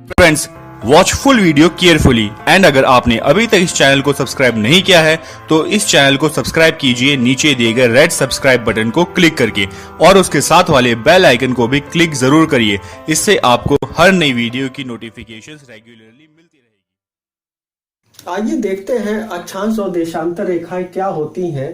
Friends, watch full video carefully and अगर आपने अभी तक इस चैनल को सब्सक्राइब नहीं किया है तो इस चैनल को सब्सक्राइब कीजिए नीचे दिए गए रेड सब्सक्राइब बटन को क्लिक करके और उसके साथ वाले बेल आइकन को भी क्लिक जरूर करिए। इससे आपको हर नई वीडियो की नोटिफिकेशंस रेगुलरली मिलती रहेगी। आइए देखते हैं अक्षांश और देशांतर रेखाएं क्या होती हैं।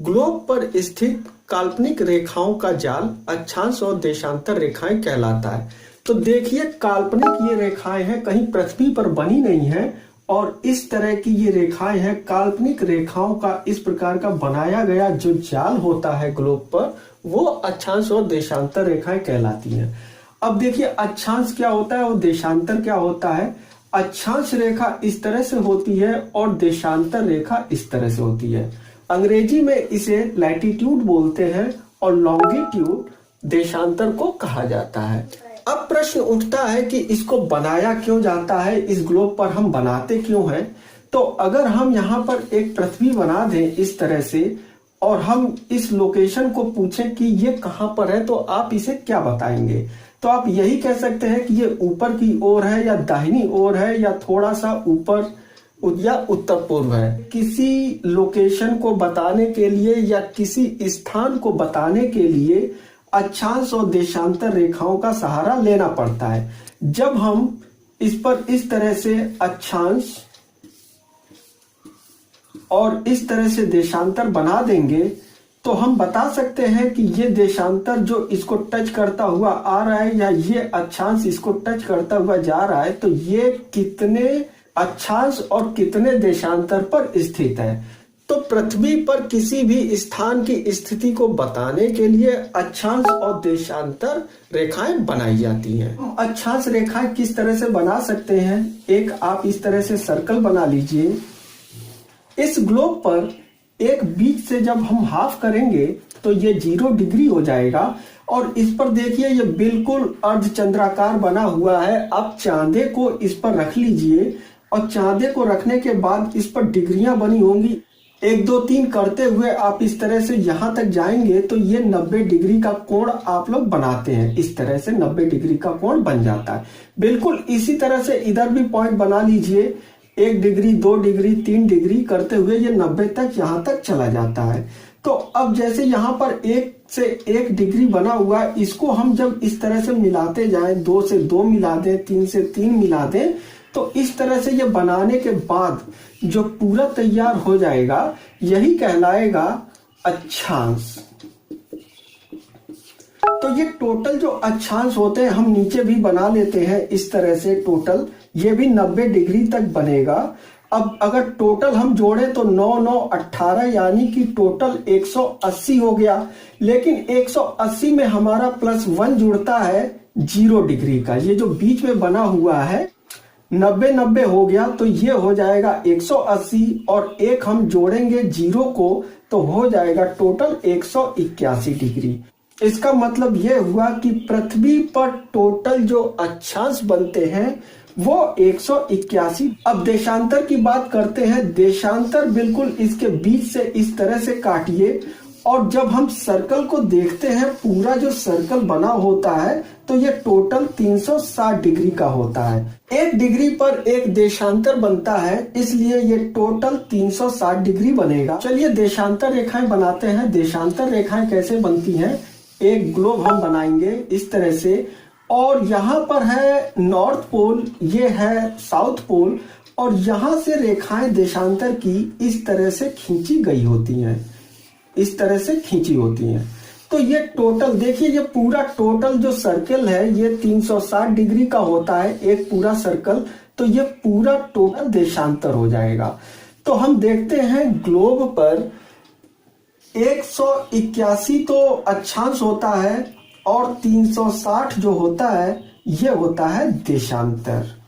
ग्लोब पर स्थित काल्पनिक रेखाओं का जाल अक्षांश और देशांतर रेखाएं कहलाता है। तो देखिए, काल्पनिक ये रेखाएं हैं, कहीं पृथ्वी पर बनी नहीं है और इस तरह की ये रेखाएं हैं। काल्पनिक रेखाओं का इस प्रकार का बनाया गया जो जाल होता है ग्लोब पर, वो अक्षांश और देशांतर रेखाएं कहलाती हैं। अब देखिए, अक्षांश क्या होता है और देशांतर क्या होता है। अक्षांश रेखा इस तरह से होती है और देशांतर रेखा इस तरह से होती है। अंग्रेजी में इसे लैटिट्यूड बोलते हैं और लॉन्गिट्यूड देशांतर को कहा जाता है। अब प्रश्न उठता है कि इसको बनाया क्यों जाता है, इस ग्लोब पर हम बनाते क्यों हैं। तो अगर हम यहाँ पर एक पृथ्वी बना दें इस तरह से और हम इस लोकेशन को पूछें कि ये कहाँ पर है, तो आप इसे क्या बताएंगे। तो आप यही कह सकते हैं कि ये ऊपर की ओर है या दाहिनी ओर है या थोड़ा सा ऊपर या उत्तर पूर्व है। किसी लोकेशन को बताने के लिए या किसी स्थान को बताने के लिए अक्षांश और देशांतर रेखाओं का सहारा लेना पड़ता है। जब हम इस पर इस तरह से अक्षांश और इस तरह से देशांतर बना देंगे तो हम बता सकते हैं कि ये देशांतर जो इसको टच करता हुआ आ रहा है या ये अक्षांश इसको टच करता हुआ जा रहा है, तो ये कितने अक्षांश और कितने देशांतर पर स्थित है। तो पृथ्वी पर किसी भी स्थान की स्थिति को बताने के लिए अक्षांश और देशांतर रेखाएं बनाई जाती हैं। अक्षांश रेखाएं किस तरह से बना सकते हैं, एक आप इस तरह से सर्कल बना लीजिए। इस ग्लोब पर एक बीच से जब हम हाफ करेंगे तो ये 0 डिग्री हो जाएगा और इस पर देखिए ये बिल्कुल अर्धचंद्राकार बना हुआ है। आप चांदे को इस पर रख लीजिए और चांदे को रखने के बाद इस पर डिग्रियां बनी होंगी। 1 2 3 करते हुए आप इस तरह से यहां तक जाएंगे तो ये 90 डिग्री का कोण आप लोग बनाते हैं। इस तरह से 90 डिग्री का कोण बन जाता है। बिल्कुल इसी तरह से इधर भी पॉइंट बना लीजिए। 1 डिग्री 2 डिग्री 3 डिग्री करते हुए ये 90 तक यहां तक चला जाता है। तो अब जैसे यहाँ पर 1 से 1 डिग्री बना हुआ है, इसको हम जब इस तरह से मिलाते जाएं, 2 से 2 मिला दें, 3 से 3 मिला दें, तो इस तरह से ये बनाने के बाद जो पूरा तैयार हो जाएगा यही कहलाएगा अक्षांश। तो ये टोटल जो अक्षांश होते हैं हम नीचे भी बना लेते हैं इस तरह से। टोटल ये भी 90 डिग्री तक बनेगा। अब अगर टोटल हम जोड़े तो 9 9 18 यानी कि टोटल 180 हो गया। लेकिन 180 में हमारा +1 जुड़ता है 0 डिग्री का। ये जो बीच में बना हुआ है 90 90 हो गया तो ये हो जाएगा 180 और एक हम जोड़ेंगे 0 को तो हो जाएगा टोटल 181 डिग्री। इसका मतलब ये हुआ कि पृथ्वी पर टोटल जो अक्षांश बनते हैं वो 181। अब देशांतर की बात करते हैं। देशांतर बिल्कुल इसके बीच से इस तरह से काटिए और जब हम सर्कल को देखते हैं, पूरा जो सर्कल बना होता है तो ये टोटल 360 डिग्री का होता है। 1 डिग्री पर एक देशांतर बनता है, इसलिए ये टोटल 360 डिग्री बनेगा। चलिए देशांतर रेखाएं बनाते हैं। देशांतर रेखाएं कैसे बनती हैं, एक ग्लोब हम बनाएंगे इस तरह से और यहाँ पर है नॉर्थ पोल, ये है साउथ पोल और यहाँ से रेखाएं देशांतर की इस तरह से खींची गई होती हैं, इस तरह से खींची होती हैं। तो ये टोटल देखिए, ये पूरा टोटल जो सर्कल है ये 360 डिग्री का होता है, एक पूरा सर्कल। तो ये पूरा टोटल देशांतर हो जाएगा। तो हम देखते हैं ग्लोब पर 181 तो अक्षांश होता है और 360 जो होता है ये होता है देशांतर।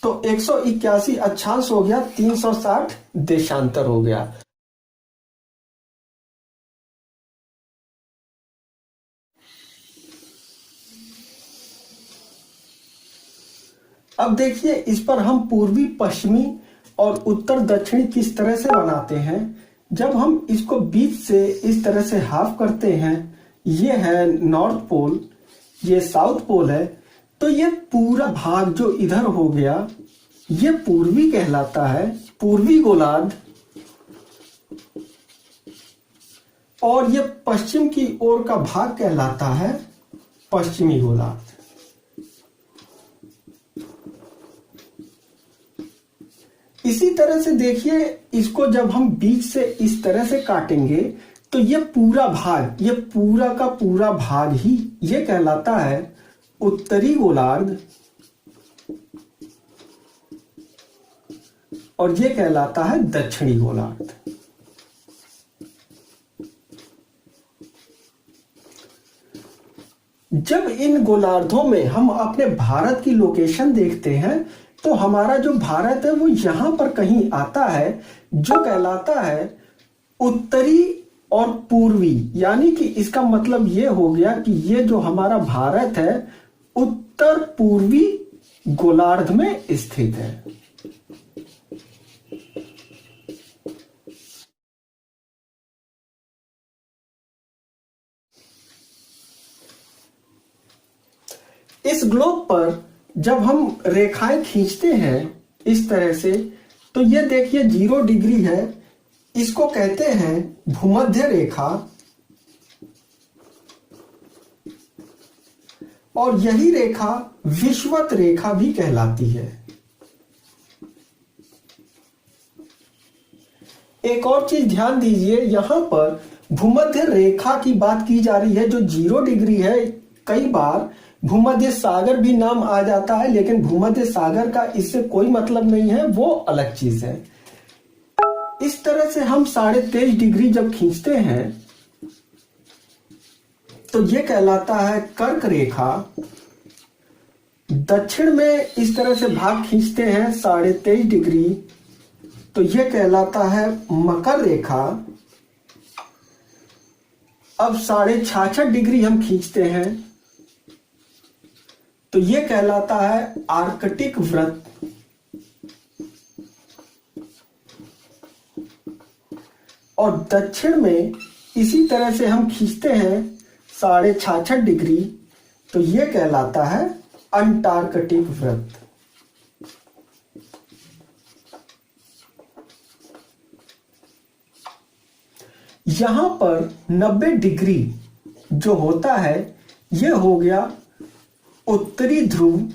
तो 181 अक्षांश हो गया, 360 देशांतर हो गया। अब देखिए, इस पर हम पूर्वी पश्चिमी और उत्तर दक्षिणी किस तरह से बनाते हैं। जब हम इसको बीच से इस तरह से हाफ करते हैं, ये है नॉर्थ पोल, ये साउथ पोल है, तो ये पूरा भाग जो इधर हो गया ये पूर्वी कहलाता है, पूर्वी गोलार्ध। और ये पश्चिम की ओर का भाग कहलाता है पश्चिमी गोलार्ध। इसी तरह से देखिए, इसको जब हम बीच से इस तरह से काटेंगे तो ये पूरा भाग, ये पूरा का पूरा भाग ही ये कहलाता है उत्तरी गोलार्ध और ये कहलाता है दक्षिणी गोलार्ध। जब इन गोलार्धों में हम अपने भारत की लोकेशन देखते हैं तो हमारा जो भारत है वो यहां पर कहीं आता है, जो कहलाता है उत्तरी और पूर्वी। यानी कि इसका मतलब ये हो गया कि ये जो हमारा भारत है उत्तर पूर्वी गोलार्ध में स्थित है। इस ग्लोब पर जब हम रेखाएं खींचते हैं इस तरह से, तो ये देखिए 0 डिग्री है, इसको कहते हैं भूमध्य रेखा। और यही रेखा विषुवत रेखा भी कहलाती है। एक और चीज ध्यान दीजिए, यहां पर भूमध्य रेखा की बात की जा रही है जो 0 डिग्री है। कई बार भूमध्य सागर भी नाम आ जाता है, लेकिन भूमध्य सागर का इससे कोई मतलब नहीं है, वो अलग चीज है। इस तरह से हम 23.5 डिग्री जब खींचते हैं तो ये कहलाता है कर्क रेखा। दक्षिण में इस तरह से भाग खींचते हैं 23.5 डिग्री, तो ये कहलाता है मकर रेखा। अब 66.5 डिग्री हम खींचते हैं तो ये कहलाता है आर्कटिक वृत्त। और दक्षिण में इसी तरह से हम खींचते हैं 66.5 डिग्री, तो ये कहलाता है अंटार्कटिक वृत्त। यहां पर 90 डिग्री जो होता है ये हो गया उत्तरी ध्रुव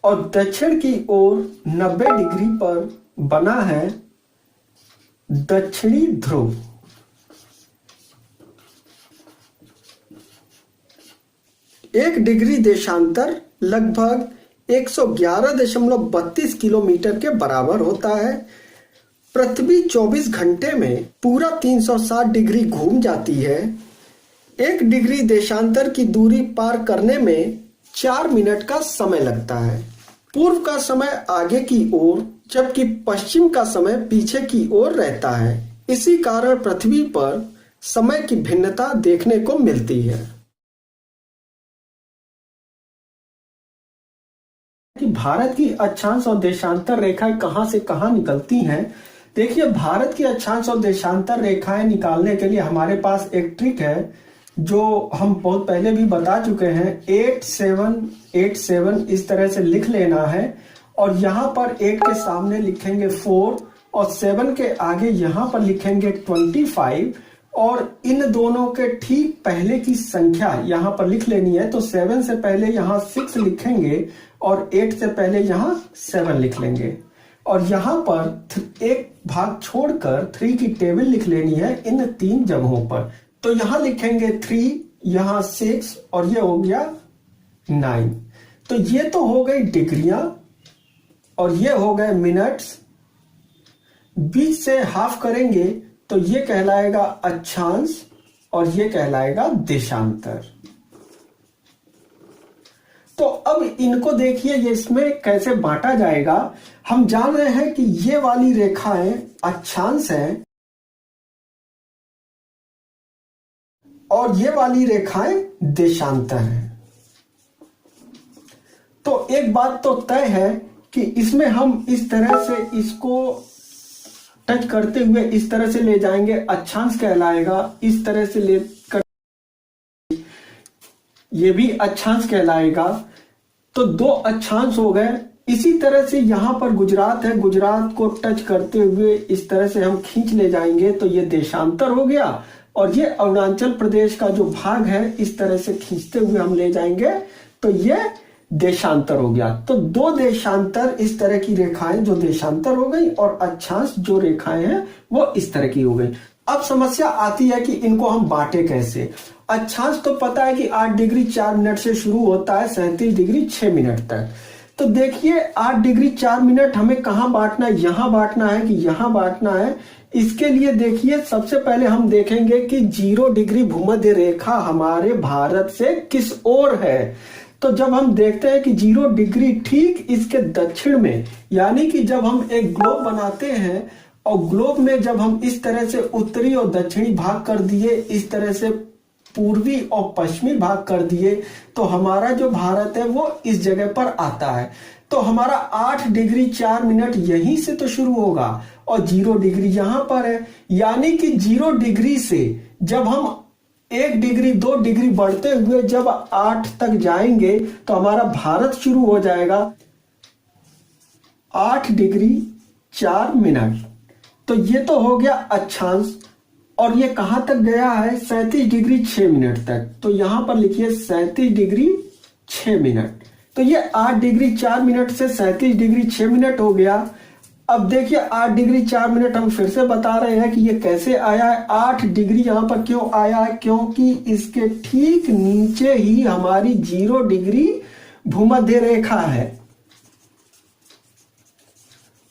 और दक्षिण की ओर 90 डिग्री पर बना है दक्षिणी ध्रुव। एक डिग्री देशांतर लगभग 111.32 किलोमीटर के बराबर होता है। पृथ्वी 24 घंटे में पूरा 360 डिग्री घूम जाती है। 1 डिग्री देशांतर की दूरी पार करने में 4 मिनट का समय लगता है। पूर्व का समय आगे की ओर जबकि पश्चिम का समय पीछे की ओर रहता है। इसी कारण पृथ्वी पर समय की भिन्नता देखने को मिलती है। कि भारत की अक्षांश और देशांतर रेखाएं कहां से कहां निकलती हैं। देखिए, भारत की अक्षांश और देशांतर रेखाएं निकालने के लिए हमारे पास एक ट्रिक है जो हम बहुत पहले भी बता चुके हैं। 8787 इस तरह से लिख लेना है और यहाँ पर 8 के सामने लिखेंगे 4 और 7 के आगे यहाँ पर लिखेंगे 25 और इन दोनों के ठीक पहले की संख्या यहाँ पर लिख लेनी है। तो 7 से पहले यहाँ 6 लिखेंगे और 8 से पहले यहाँ 7 लिख लेंगे और यहाँ पर एक भाग छोड़कर 3 की टेबल लिख लेनी है इन 3 जगहों पर। तो यहाँ लिखेंगे 3, यहाँ 6 और ये हो गया 9। तो ये तो हो गई डिग्रियां और ये हो गए मिनट्स। बीच से हाफ करेंगे तो ये कहलाएगा अक्षांश और ये कहलाएगा देशांतर। तो अब इनको देखिए, ये इसमें कैसे बांटा जाएगा। हम जान रहे हैं कि ये वाली रेखाएं अक्षांश हैं और ये वाली रेखाएं देशांतर हैं। तो एक बात तो तय है कि इसमें हम इस तरह से इसको टच करते हुए इस तरह से ले जाएंगे, अक्षांश कहलाएगा। इस तरह से लेकर ये भी अक्षांश कहलाएगा। तो 2 अक्षांश हो गए। इसी तरह से यहां पर गुजरात है, गुजरात को टच करते हुए इस तरह से हम खींच ले जाएंगे तो ये देशांतर हो गया। और ये अरुणाचल प्रदेश का जो भाग है इस तरह से खींचते हुए हम ले जाएंगे तो ये देशांतर हो गया। तो 2 देशांतर इस तरह की रेखाएं जो देशांतर हो गई और अक्षांश जो रेखाएं हैं वो इस तरह की हो गई। अब समस्या आती है कि इनको हम बांटे कैसे। अक्षांश तो पता है कि 8 डिग्री 4 मिनट से शुरू होता है 37 डिग्री 6 मिनट तक। तो देखिए 8 डिग्री 4 मिनट हमें कहां बांटना है, यहां बांटना है कि यहां बांटना है। इसके लिए देखिए सबसे पहले हम देखेंगे कि 0 डिग्री भूमध्य रेखा हमारे भारत से किस ओर है। तो जब हम देखते हैं कि 0 डिग्री ठीक इसके दक्षिण में, यानी कि जब हम एक ग्लोब बनाते हैं और ग्लोब में जब हम इस तरह से उत्तरी और दक्षिणी भाग कर दिए, इस तरह से पूर्वी और पश्चिमी भाग कर दिए, तो हमारा जो भारत है वो इस जगह पर आता है। तो हमारा 8 डिग्री 4 मिनट यहीं से तो शुरू होगा और 0 डिग्री यहां पर है। यानी कि 0 डिग्री से जब हम 1 डिग्री 2 डिग्री बढ़ते हुए जब 8 तक जाएंगे तो हमारा भारत शुरू हो जाएगा 8 डिग्री 4 मिनट। तो ये तो हो गया अक्षांश। और ये कहां तक गया है, 37 डिग्री 6 मिनट तक। तो यहां पर लिखिए 37 डिग्री 6 मिनट। तो ये 8 डिग्री 4 मिनट से 37 डिग्री 6 मिनट हो गया। अब देखिए 8 डिग्री 4 मिनट हम फिर से बता रहे हैं कि ये कैसे आया है। 8 डिग्री यहां पर क्यों आया है, क्योंकि इसके ठीक नीचे ही हमारी 0 डिग्री भूमध्य रेखा है।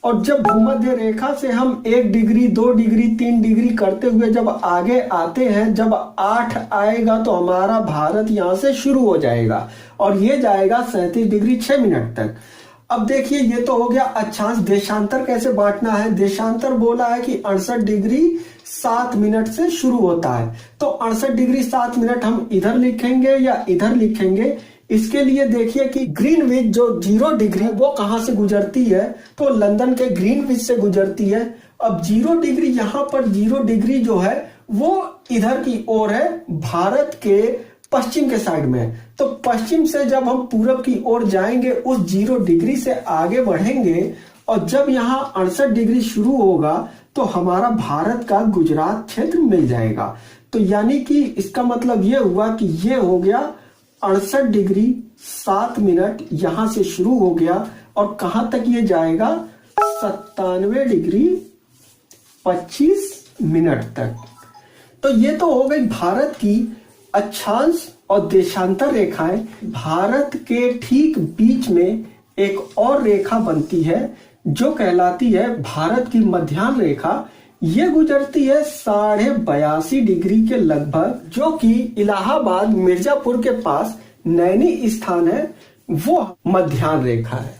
और जब भूमध्य रेखा से हम 1 डिग्री 2 डिग्री 3 डिग्री करते हुए जब आगे आते हैं, जब 8 आएगा तो हमारा भारत यहां से शुरू हो जाएगा और ये जाएगा 37 डिग्री 6 मिनट तक। अब देखिए ये तो हो गया अक्षांश। देशांतर कैसे बांटना है, देशांतर बोला है कि 68 डिग्री 7 मिनट से शुरू होता है। तो 68 डिग्री 7 मिनट हम इधर लिखेंगे या इधर लिखेंगे। इसके लिए देखिए कि ग्रीनविच जो 0 डिग्री वो कहां से गुजरती है, तो लंदन के ग्रीनविच से गुजरती है। अब 0 डिग्री यहां पर 0 डिग्री जो है वो इधर की ओर है, भारत के पश्चिम के साइड में। तो पश्चिम से जब हम पूरब की ओर जाएंगे उस 0 डिग्री से आगे बढ़ेंगे और जब यहां 68 डिग्री शुरू होगा तो हमारा भारत का गुजरात क्षेत्र मिल जाएगा। तो यानी कि इसका मतलब ये हुआ कि ये हो गया 68 डिग्री 7 मिनट यहां से शुरू हो गया और कहां तक ये जाएगा 97 डिग्री 25 मिनट तक। तो ये तो हो गई भारत की अक्षांश और देशांतर रेखाएं। भारत के ठीक बीच में एक और रेखा बनती है जो कहलाती है भारत की मध्याह्न रेखा। ये गुजरती है 82.5 डिग्री के लगभग, जो कि इलाहाबाद मिर्जापुर के पास नैनी स्थान है, वो मध्याह्न रेखा है।